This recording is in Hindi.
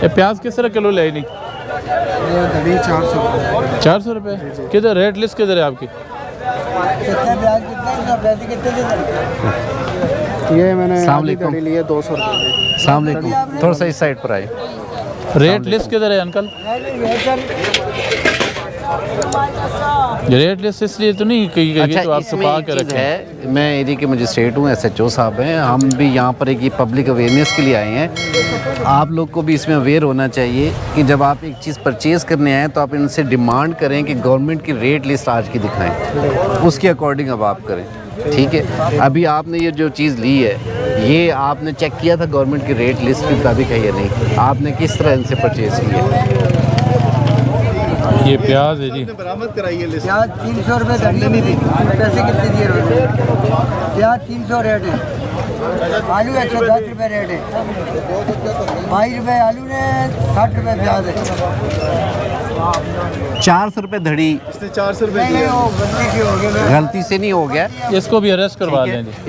ये प्याज किस तरह किलो ले नहीं? 400 रुपये। किधर रेट लिस्ट किधर है आपकी? ये मैंने अस्सलामुअलैकुम लिए 200 रुपये। अस्सलाम वालेकुम, थोड़ा सा इस साइड पर आए। रेट लिस्ट किधर है अंकल? ये रेट लिस्ट इसलिए तो नहीं कही गई अच्छा, तो आप इसमें छुपा एक के चीज़ रखें। है, मैं एरिया के मजिस्ट्रेट हूँ, SHO साहब हैं, हम भी यहाँ पर एक ये पब्लिक अवेयरनेस के लिए आए हैं। आप लोग को भी इसमें अवेयर होना चाहिए कि जब आप एक चीज़ परचेज़ करने आएँ तो आप इनसे डिमांड करें कि गवर्नमेंट की रेट लिस्ट आज की दिखाएं, उसके अकॉर्डिंग अब आप करें, ठीक है। अभी आपने ये जो चीज़ ली है, ये आपने चेक किया था गवर्नमेंट की रेट लिस्ट के मुताबिक है या नहीं? आपने किस तरह इनसे परचेज़ की है? ये प्याज है जी, बरामद कराइए लिस्ट। प्याज 300 रुपये धनिया पैसे कितने दिए रोज? प्याज 300 रेट है, आलू 110 रुपये रेट है, 22 रुपये आलू ने, 60 रुपये प्याज है। 400 रुपये धड़ी इसने 400 रुपये नहीं दिए। वो गलती से हो गया। गलती से नहीं हो गया। इसको भी अरेस्ट करवा ठीक है। दें जी।